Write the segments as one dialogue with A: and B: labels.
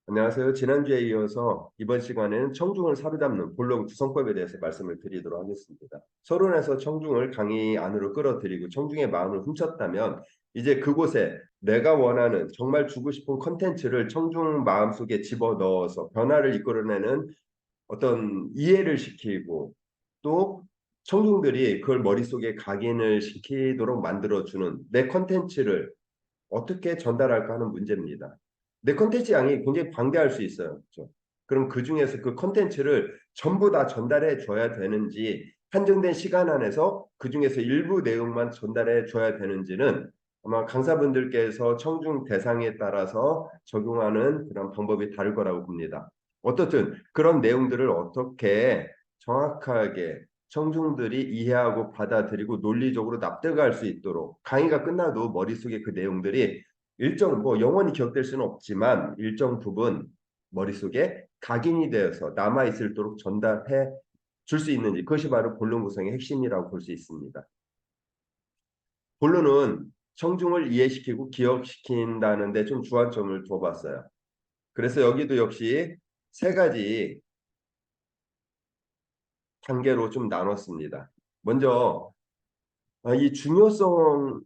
A: 안녕하세요. 지난주에 이어서 이번 시간에는 청중을 사로잡는 본론 구성법에 대해서 말씀을 드리도록 하겠습니다. 서론에서 청중을 강의 안으로 끌어들이고 청중의 마음을 훔쳤다면 이제 그곳에 내가 원하는 정말 주고 싶은 컨텐츠를 청중 마음속에 집어넣어서 변화를 이끌어내는 어떤 이해를 시키고 또 청중들이 그걸 머릿속에 각인을 시키도록 만들어주는 내 컨텐츠를 어떻게 전달할까 하는 문제입니다. 내 컨텐츠 양이 굉장히 방대할 수 있어요. 그렇죠? 그럼 그 중에서 그 컨텐츠를 전부 다 전달해 줘야 되는지 한정된 시간 안에서 그 중에서 일부 내용만 전달해 줘야 되는지는 아마 강사분들께서 청중 대상에 따라서 적용하는 그런 방법이 다를 거라고 봅니다. 어떻든 그런 내용들을 어떻게 정확하게 청중들이 이해하고 받아들이고 논리적으로 납득할 수 있도록 강의가 끝나도 머릿속에 그 내용들이 일정 뭐 영원히 기억될 수는 없지만 일정 부분 머릿속에 각인이 되어서 남아 있을도록 전달해 줄 수 있는지 그것이 바로 본론 구성의 핵심이라고 볼 수 있습니다. 본론은 청중을 이해시키고 기억시킨다는 데 좀 주안점을 둬봤어요. 그래서 여기도 역시 세 가지 단계로 좀 나눴습니다. 먼저 이 중요성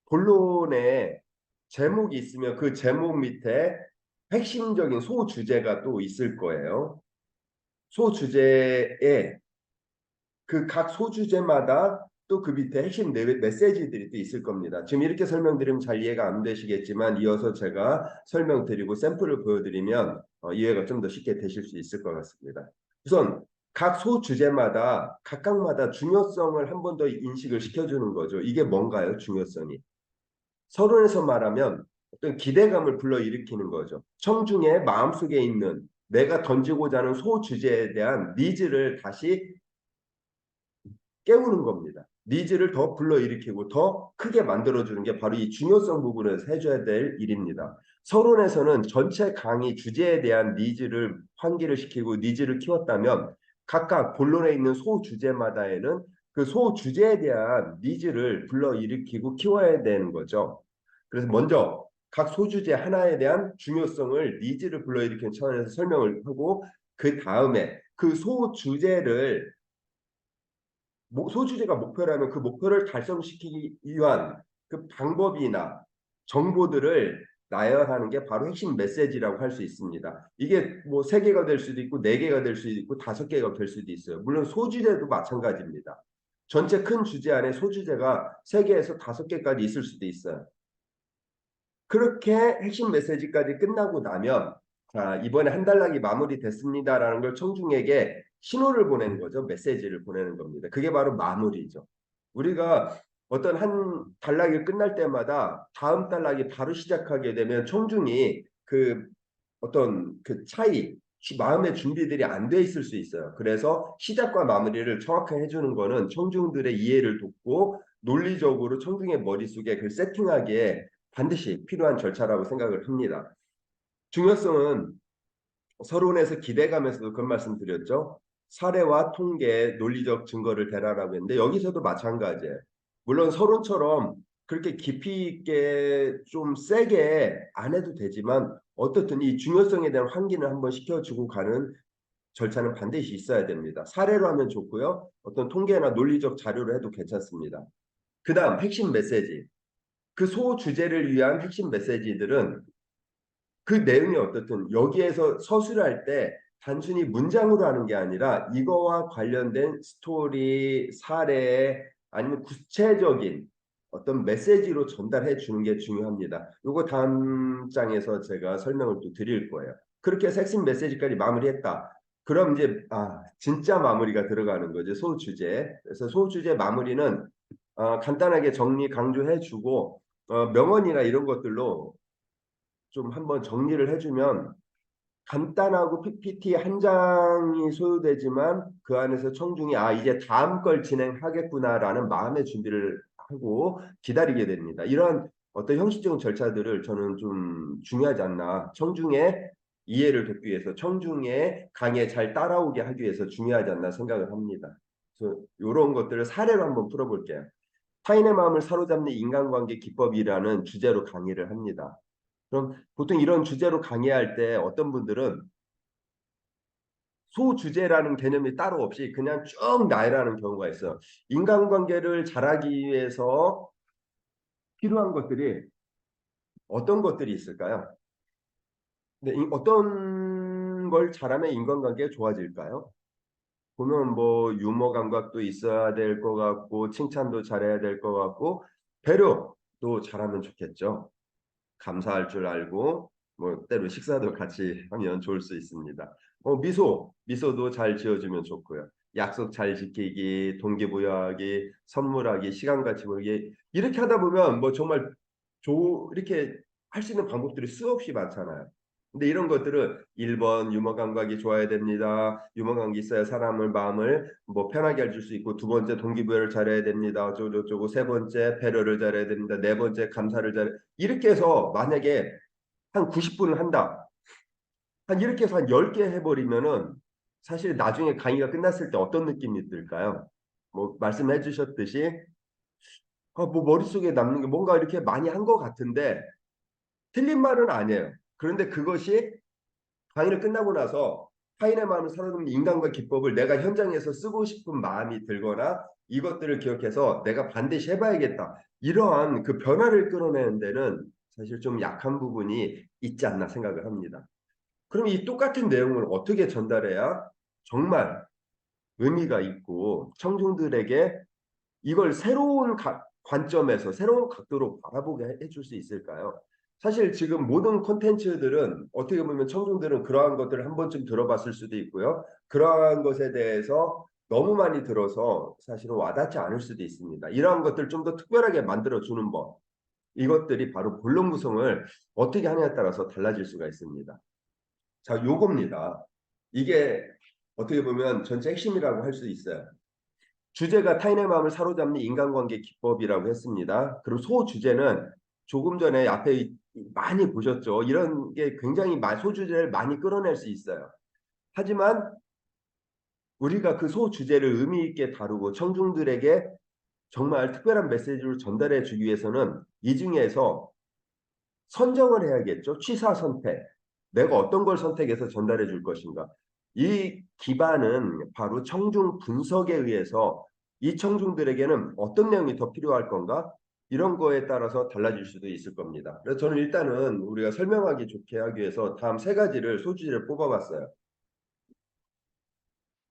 A: 본론에 제목이 있으면 그 제목 밑에 핵심적인 소주제가 또 있을 거예요. 소주제에 그 각 소주제마다 또 그 밑에 핵심 메시지들이 또 있을 겁니다. 지금 이렇게 설명드리면 잘 이해가 안 되시겠지만 이어서 제가 설명드리고 샘플을 보여드리면 이해가 좀 더 쉽게 되실 수 있을 것 같습니다. 우선 각 소주제마다 각각마다 중요성을 한 번 더 인식을 시켜주는 거죠. 이게 뭔가요? 중요성이. 서론에서 말하면 어떤 기대감을 불러일으키는 거죠. 청중의 마음속에 있는 내가 던지고자 하는 소주제에 대한 니즈를 다시 깨우는 겁니다. 니즈를 더 불러일으키고 더 크게 만들어주는 게 바로 이 중요성 부분에서 해줘야 될 일입니다. 서론에서는 전체 강의 주제에 대한 니즈를 환기를 시키고 니즈를 키웠다면 각각 본론에 있는 소주제마다에는 그 소주제에 대한 니즈를 불러일으키고 키워야 되는 거죠. 그래서 먼저 각 소주제 하나에 대한 중요성을 니즈를 불러일으키는 차원에서 설명을 하고 그 다음에 그 소주제를 소주제가 목표라면 그 목표를 달성시키기 위한 그 방법이나 정보들을 나열하는 게 바로 핵심 메시지라고 할 수 있습니다. 이게 뭐 세 개가 될 수도 있고 네 개가 될 수도 있고 다섯 개가 될 수도 있어요. 물론 소주제도 마찬가지입니다. 전체 큰 주제 안에 소주제가 세 개에서 다섯 개까지 있을 수도 있어요. 그렇게 핵심 메시지까지 끝나고 나면 자, 이번에 한 단락이 마무리됐습니다라는 걸 청중에게 신호를 보내는 거죠. 메시지를 보내는 겁니다. 그게 바로 마무리죠. 우리가 어떤 한 단락이 끝날 때마다 다음 단락이 바로 시작하게 되면 청중이 그 어떤 그 차이, 마음의 준비들이 안 돼 있을 수 있어요. 그래서 시작과 마무리를 정확하게 해주는 거는 청중들의 이해를 돕고 논리적으로 청중의 머릿속에 그 세팅하기에 반드시 필요한 절차라고 생각을 합니다. 중요성은 서론에서 기대감에서도 그런 말씀 드렸죠. 사례와 통계, 논리적 증거를 대라라고 했는데 여기서도 마찬가지예요. 물론 서론처럼 그렇게 깊이 있게 좀 세게 안 해도 되지만 어떻든 이 중요성에 대한 환기는 한번 시켜주고 가는 절차는 반드시 있어야 됩니다. 사례로 하면 좋고요. 어떤 통계나 논리적 자료로 해도 괜찮습니다. 그 다음 핵심 메시지. 그 소주제를 위한 핵심 메시지들은 그 내용이 어떻든 여기에서 서술을 할 때 단순히 문장으로 하는 게 아니라 이거와 관련된 스토리, 사례 아니면 구체적인 어떤 메시지로 전달해 주는 게 중요합니다. 이거 다음 장에서 제가 설명을 또 드릴 거예요. 그렇게 해서 핵심 메시지까지 마무리했다. 그럼 이제 진짜 마무리가 들어가는 거죠. 소주제. 그래서 소주제 마무리는 간단하게 정리 강조해 주고 명언이나 이런 것들로 좀 한번 정리를 해주면 간단하고 PPT 한 장이 소요되지만 그 안에서 청중이 이제 다음 걸 진행하겠구나라는 마음의 준비를 하고 기다리게 됩니다. 이런 어떤 형식적인 절차들을 저는 좀 중요하지 않나. 청중의 이해를 돕기 위해서 청중의 강의에 잘 따라오게 하기 위해서 중요하지 않나 생각을 합니다. 그래서 이런 것들을 사례로 한번 풀어볼게요. 타인의 마음을 사로잡는 인간관계 기법이라는 주제로 강의를 합니다. 그럼 보통 이런 주제로 강의할 때 어떤 분들은 소주제라는 개념이 따로 없이 그냥 쭉 나열하는 경우가 있어요. 인간관계를 잘하기 위해서 필요한 것들이 어떤 것들이 있을까요? 근데 어떤 걸 잘하면 인간관계가 좋아질까요? 보면 뭐 유머 감각도 있어야 될 것 같고 칭찬도 잘해야 될 것 같고 배려도 잘하면 좋겠죠. 감사할 줄 알고 뭐 때로 식사도 같이 하면 좋을 수 있습니다. 미소도 잘 지어주면 좋고요. 약속 잘 지키기, 동기부여하기, 선물하기, 시간 같이 보내기 이렇게 하다 보면 뭐 정말 이렇게 할 수 있는 방법들이 수없이 많잖아요. 근데 이런 것들을 1번 유머 감각이 좋아야 됩니다. 유머 감각이 있어야 사람을 마음을 뭐 편하게 해줄 수 있고 두 번째 동기부여를 잘해야 됩니다. 어쩌고저쩌고 세 번째 배려를 잘해야 됩니다. 네 번째 감사를 잘해 이렇게 해서 만약에 한 90분을 한다. 한 이렇게 해서 한 10개 해버리면은 사실 나중에 강의가 끝났을 때 어떤 느낌이 들까요? 뭐 말씀해 주셨듯이 뭐 머릿속에 남는 게 뭔가 이렇게 많이 한 것 같은데 틀린 말은 아니에요. 그런데 그것이 강의를 끝나고 나서 타인의 마음을 사로잡는 인간과 기법을 내가 현장에서 쓰고 싶은 마음이 들거나 이것들을 기억해서 내가 반드시 해봐야겠다. 이러한 그 변화를 끌어내는 데는 사실 좀 약한 부분이 있지 않나 생각을 합니다. 그럼 이 똑같은 내용을 어떻게 전달해야 정말 의미가 있고 청중들에게 이걸 새로운 관점에서 새로운 각도로 바라보게 해줄 수 있을까요? 사실 지금 모든 콘텐츠들은 어떻게 보면 청중들은 그러한 것들을 한 번쯤 들어봤을 수도 있고요. 그러한 것에 대해서 너무 많이 들어서 사실은 와닿지 않을 수도 있습니다. 이러한 것들 좀 더 특별하게 만들어주는 법. 이것들이 바로 본론 구성을 어떻게 하냐에 따라서 달라질 수가 있습니다. 자, 요겁니다. 이게 어떻게 보면 전체 핵심이라고 할 수 있어요. 주제가 타인의 마음을 사로잡는 인간관계 기법이라고 했습니다. 그리고 소주제는 조금 전에 앞에 많이 보셨죠. 이런 게 굉장히 소주제를 많이 끌어낼 수 있어요. 하지만 우리가 그 소주제를 의미 있게 다루고 청중들에게 정말 특별한 메시지를 전달해 주기 위해서는 이 중에서 선정을 해야겠죠. 취사 선택. 내가 어떤 걸 선택해서 전달해 줄 것인가. 이 기반은 바로 청중 분석에 의해서 이 청중들에게는 어떤 내용이 더 필요할 건가? 이런 거에 따라서 달라질 수도 있을 겁니다. 그래서 저는 일단은 우리가 설명하기 좋게 하기 위해서 다음 세 가지를 소주제를 뽑아봤어요.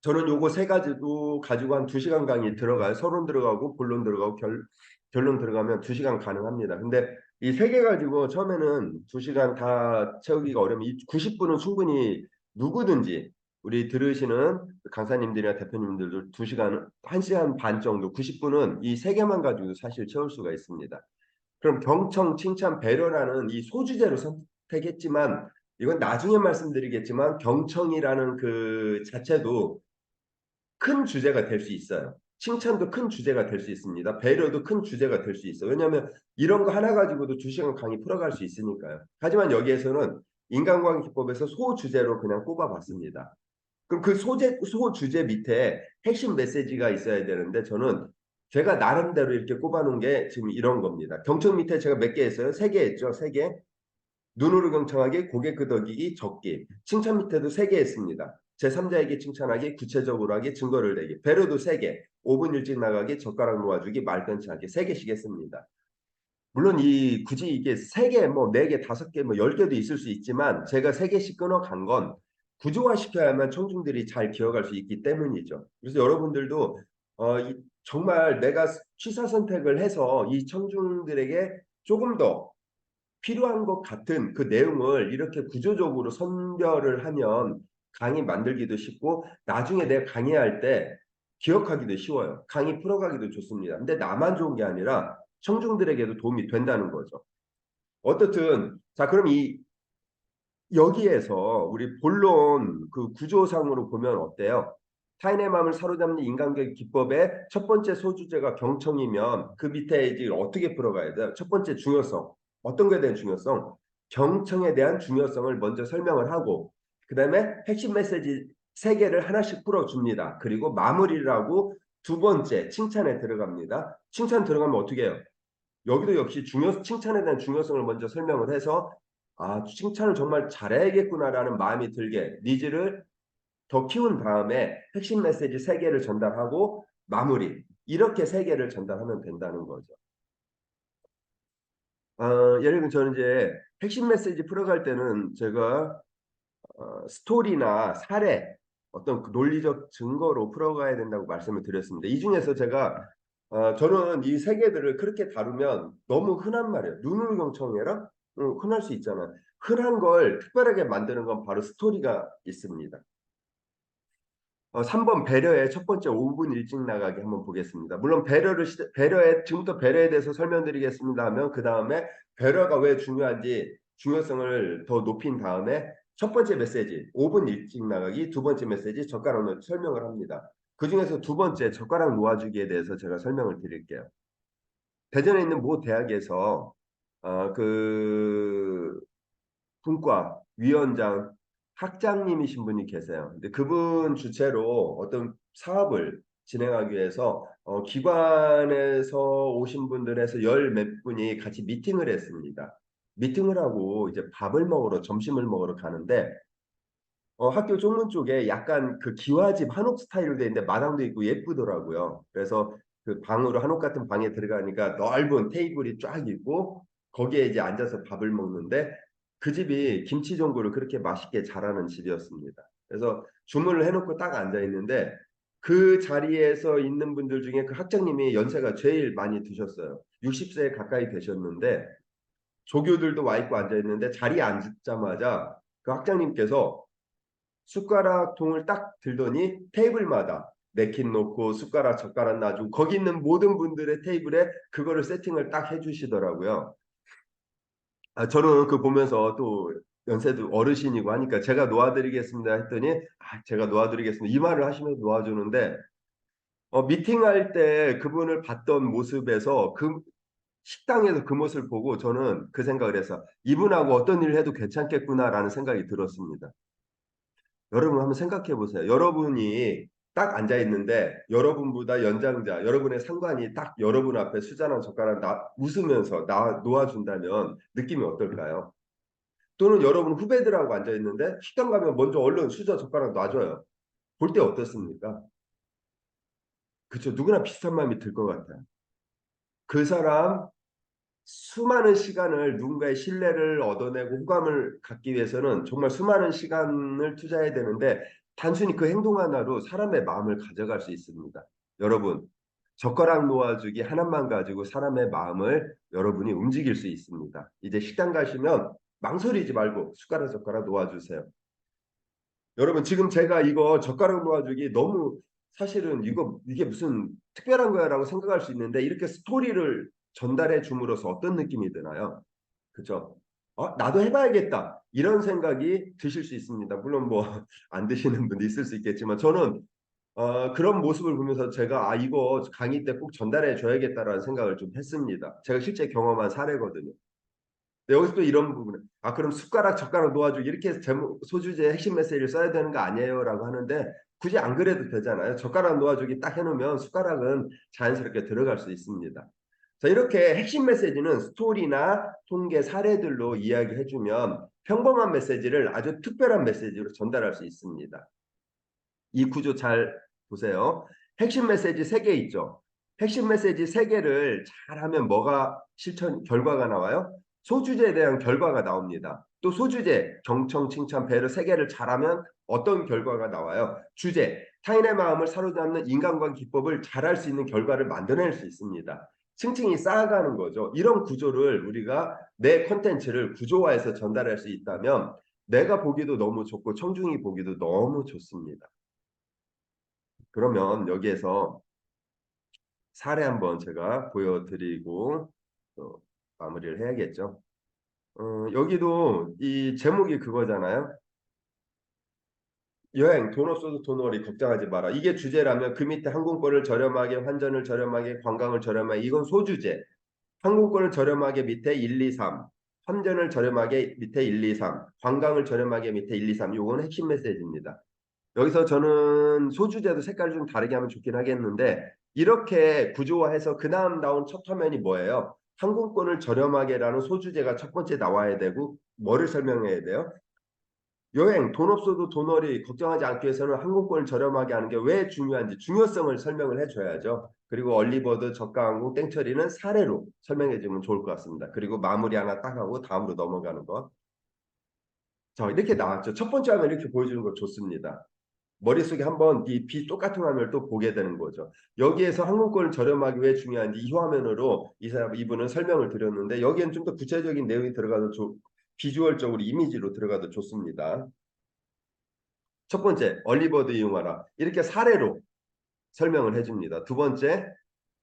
A: 저는 요거 세 가지도 가지고 한 2시간 강의 들어가요. 서론 들어가고 본론 들어가고 결론 들어가면 2시간 가능합니다. 근데 이 세 개 가지고 처음에는 2시간 다 채우기가 어려면 이 90분은 충분히 누구든지 우리 들으시는 강사님들이나 대표님들도 2시간, 1시간 반 정도 90분은 이 세 개만 가지고 사실 채울 수가 있습니다. 그럼 경청, 칭찬, 배려라는 이 소주제로 선택했지만 이건 나중에 말씀드리겠지만 경청이라는 그 자체도 큰 주제가 될 수 있어요. 칭찬도 큰 주제가 될 수 있습니다. 배려도 큰 주제가 될 수 있어요. 왜냐하면 이런 거 하나 가지고도 2시간 강의 풀어갈 수 있으니까요. 하지만 여기에서는 인간관계 기법에서 소주제로 그냥 꼽아봤습니다. 그럼 그 소주제 밑에 핵심 메시지가 있어야 되는데 저는 제가 나름대로 이렇게 꼽아놓은 게 지금 이런 겁니다. 경청 밑에 제가 몇 개 했어요? 3개 했죠. 3개. 눈으로 경청하기, 고개 끄덕이기, 적기. 칭찬 밑에도 3개 했습니다. 제3자에게 칭찬하기, 구체적으로 하기, 증거를 내기. 배려도 3개. 5분 일찍 나가기, 젓가락 놓아주기, 말 끊지 않기. 3개씩 했습니다. 물론 굳이 이게 3개, 뭐 4개, 5개, 뭐 10개도 있을 수 있지만 제가 3개씩 끊어간 건 구조화시켜야만 청중들이 잘 기억할 수 있기 때문이죠. 그래서 여러분들도 정말 내가 취사 선택을 해서 이 청중들에게 조금 더 필요한 것 같은 그 내용을 이렇게 구조적으로 선별을 하면 강의 만들기도 쉽고 나중에 내가 강의할 때 기억하기도 쉬워요. 강의 풀어가기도 좋습니다. 근데 나만 좋은 게 아니라 청중들에게도 도움이 된다는 거죠. 어떻든 자 그럼 여기에서 우리 본론 그 구조상으로 보면 어때요? 타인의 마음을 사로잡는 인간관계 기법의 첫 번째 소주제가 경청이면 그 밑에 이제 어떻게 풀어가야 돼요? 첫 번째 중요성. 어떤 거에 대한 중요성? 경청에 대한 중요성을 먼저 설명을 하고 그 다음에 핵심 메시지 세 개를 하나씩 풀어줍니다. 그리고 마무리를 하고 두 번째 칭찬에 들어갑니다. 칭찬 들어가면 어떻게 해요? 여기도 역시 칭찬에 대한 중요성을 먼저 설명을 해서 아, 칭찬을 정말 잘해야겠구나라는 마음이 들게 니즈를 더 키운 다음에 핵심 메시지 세개를 전달하고 마무리. 이렇게 세개를 전달하면 된다는 거죠. 예를 들면 저는 이제 핵심 메시지 풀어갈 때는 제가 스토리나 사례, 어떤 그 논리적 증거로 풀어가야 된다고 말씀을 드렸습니다. 이 중에서 제가 저는 이 세 개들을 그렇게 다루면 너무 흔한 말이에요. 눈을 경청해라? 흔할 수 있잖아요. 흔한 걸 특별하게 만드는 건 바로 스토리가 있습니다. 3번 배려의 첫 번째 5분 일찍 나가기 한번 보겠습니다. 물론 배려에 지금부터 배려에 대해서 설명드리겠습니다 하면 그 다음에 배려가 왜 중요한지 중요성을 더 높인 다음에 첫 번째 메시지 5분 일찍 나가기, 두 번째 메시지 젓가락 놓기 설명을 합니다. 그 중에서 두 번째 젓가락 놓아주기에 대해서 제가 설명을 드릴게요. 대전에 있는 모 대학에서 그 분과 위원장 학장님이신 분이 계세요. 근데 그분 주체로 어떤 사업을 진행하기 위해서 기관에서 오신 분들에서 열 몇 분이 같이 미팅을 했습니다. 미팅을 하고 이제 밥을 먹으러 점심을 먹으러 가는데 학교 쪽문 쪽에 약간 그 기와집 한옥 스타일로 돼 있는데 마당도 있고 예쁘더라고요. 그래서 그 방으로 한옥 같은 방에 들어가니까 넓은 테이블이 쫙 있고 거기에 이제 앉아서 밥을 먹는데 그 집이 김치 전골을 그렇게 맛있게 잘하는 집이었습니다. 그래서 주문을 해놓고 딱 앉아 있는데 그 자리에서 있는 분들 중에 그 학장님이 연세가 제일 많이 드셨어요. 60세 가까이 되셨는데 조교들도 와 있고 앉아 있는데 자리에 앉자마자 그 학장님께서 숟가락 통을 딱 들더니 테이블마다 냅킨 놓고 숟가락 젓가락 놔주고 거기 있는 모든 분들의 테이블에 그거를 세팅을 딱 해주시더라고요. 저는 그 보면서 또 연세도 어르신이고 하니까 제가 놓아드리겠습니다 했더니 제가 놓아드리겠습니다 이 말을 하시면서 놓아주는데 미팅할 때 그분을 봤던 모습에서 그 식당에서 그 모습을 보고 저는 그 생각을 해서 이분하고 어떤 일을 해도 괜찮겠구나라는 생각이 들었습니다. 여러분 한번 생각해 보세요. 여러분이 딱 앉아 있는데 여러분보다 연장자, 여러분의 상관이 딱 여러분 앞에 수저나 젓가락 웃으면서 놓아준다면 느낌이 어떨까요? 또는 여러분 후배들하고 앉아 있는데 식당 가면 먼저 얼른 수저 젓가락 놔줘요. 볼 때 어떻습니까? 그쵸? 누구나 비슷한 마음이 들 것 같아요. 그 사람 수많은 시간을 누군가의 신뢰를 얻어내고 호감을 갖기 위해서는 정말 수많은 시간을 투자해야 되는데 단순히 그 행동 하나로 사람의 마음을 가져갈 수 있습니다. 여러분, 젓가락 놓아주기 하나만 가지고 사람의 마음을 여러분이 움직일 수 있습니다. 이제 식당 가시면 망설이지 말고 숟가락 놓아주세요. 여러분 지금 제가 이거 젓가락 놓아주기 너무 사실은 이게 무슨 특별한 거야라고 생각할 수 있는데 이렇게 스토리를 전달해 줌으로써 어떤 느낌이 드나요? 그죠? 나도 해봐야겠다. 이런 생각이 드실 수 있습니다. 물론 뭐 안 드시는 분도 있을 수 있겠지만 저는 그런 모습을 보면서 제가 이거 강의 때 꼭 전달해 줘야겠다라는 생각을 좀 했습니다. 제가 실제 경험한 사례거든요. 여기서 또 이런 부분에 그럼 숟가락 젓가락 놓아주고 이렇게 제목 소주제 핵심 메시지를 써야 되는 거 아니에요라고 하는데 굳이 안 그래도 되잖아요. 젓가락 놓아주기 딱 해놓으면 숟가락은 자연스럽게 들어갈 수 있습니다. 자, 이렇게 핵심 메시지는 스토리나 통계 사례들로 이야기해주면 평범한 메시지를 아주 특별한 메시지로 전달할 수 있습니다. 이 구조 잘 보세요. 핵심 메시지 3개 있죠. 핵심 메시지 3개를 잘하면 뭐가 실천 결과가 나와요? 소주제에 대한 결과가 나옵니다. 또 소주제, 경청, 칭찬, 배려 3개를 잘하면 어떤 결과가 나와요? 주제, 타인의 마음을 사로잡는 인간관 기법을 잘할 수 있는 결과를 만들어낼 수 있습니다. 층층이 쌓아가는 거죠. 이런 구조를 우리가 내 콘텐츠를 구조화해서 전달할 수 있다면 내가 보기도 너무 좋고 청중이 보기도 너무 좋습니다. 그러면 여기에서 사례 한번 제가 보여드리고 또 마무리를 해야겠죠. 여기도 이 제목이 그거잖아요. 여행 돈 없어도 돈 벌이 걱정하지 마라. 이게 주제라면 그 밑에 항공권을 저렴하게, 환전을 저렴하게, 관광을 저렴하게 이건 소주제. 항공권을 저렴하게 밑에 1, 2, 3. 환전을 저렴하게 밑에 1, 2, 3. 관광을 저렴하게 밑에 1, 2, 3. 요건 핵심 메시지입니다. 여기서 저는 소주제도 색깔을 좀 다르게 하면 좋긴 하겠는데 이렇게 구조화해서 그 다음 나온 첫 화면이 뭐예요? 항공권을 저렴하게라는 소주제가 첫 번째 나와야 되고 뭐를 설명해야 돼요? 여행, 돈 없어도 돈벌이 걱정하지 않기 위해서는 항공권을 저렴하게 하는 게 왜 중요한지 중요성을 설명을 해줘야죠. 그리고 얼리버드, 저가항공, 땡처리는 사례로 설명해주면 좋을 것 같습니다. 그리고 마무리 하나 딱 하고 다음으로 넘어가는 것. 자, 이렇게 나왔죠. 첫 번째 화면 이렇게 보여주는 거 좋습니다. 머릿속에 한번 이 똑같은 화면을 또 보게 되는 거죠. 여기에서 항공권을 저렴하게 왜 중요한지 이 화면으로 이분은 설명을 드렸는데 여기에는 좀 더 구체적인 내용이 들어가도 비주얼적으로 이미지로 들어가도 좋습니다. 첫 번째, 얼리버드 이용하라. 이렇게 사례로 설명을 해줍니다. 두 번째,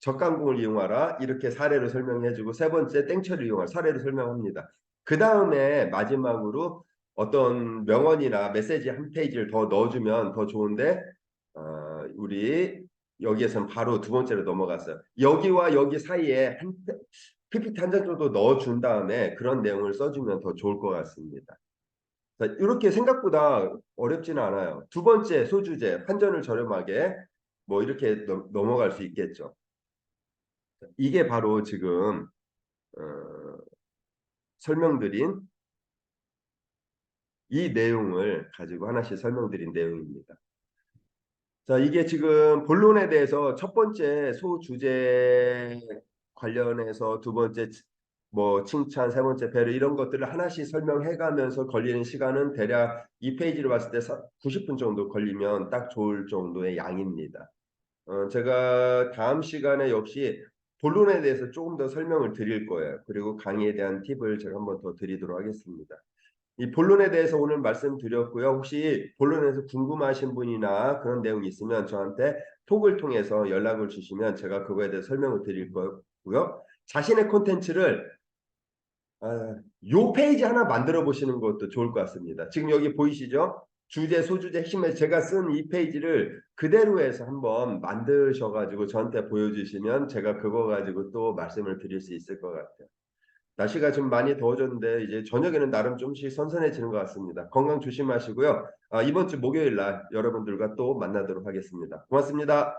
A: 저가항공을 이용하라. 이렇게 사례로 설명해주고 세 번째, 땡처를 이용하라. 사례로 설명합니다. 그 다음에 마지막으로 어떤 명언이나 메시지 한 페이지를 더 넣어주면 더 좋은데 우리 여기에서는 바로 두 번째로 넘어갔어요. 여기와 여기 사이에 PPT 한 장 정도 넣어준 다음에 그런 내용을 써주면 더 좋을 것 같습니다. 자, 이렇게 생각보다 어렵지는 않아요. 두 번째 소주제, 환전을 저렴하게 뭐 이렇게 넘어갈 수 있겠죠. 이게 바로 지금 어, 설명드린 이 내용을 가지고 하나씩 설명드린 내용입니다. 자, 이게 지금 본론에 대해서 첫 번째 소주제 관련해서 두 번째 뭐 칭찬, 세 번째 배려 이런 것들을 하나씩 설명해 가면서 걸리는 시간은 대략 이 페이지를 봤을 때 90분 정도 걸리면 딱 좋을 정도의 양입니다. 제가 다음 시간에 역시 본론에 대해서 조금 더 설명을 드릴 거예요. 그리고 강의에 대한 팁을 제가 한번 더 드리도록 하겠습니다. 이 본론에 대해서 오늘 말씀드렸고요. 혹시 본론에서 궁금하신 분이나 그런 내용이 있으면 저한테 톡을 통해서 연락을 주시면 제가 그거에 대해 설명을 드릴 거고요. 자신의 콘텐츠를 요 페이지 하나 만들어 보시는 것도 좋을 것 같습니다. 지금 여기 보이시죠? 주제, 소주제, 핵심에 제가 쓴 이 페이지를 그대로 해서 한번 만드셔가지고 저한테 보여주시면 제가 그거 가지고 또 말씀을 드릴 수 있을 것 같아요. 날씨가 좀 많이 더워졌는데 이제 저녁에는 나름 좀씩 선선해지는 것 같습니다. 건강 조심하시고요. 이번 주 목요일 날 여러분들과 또 만나도록 하겠습니다. 고맙습니다.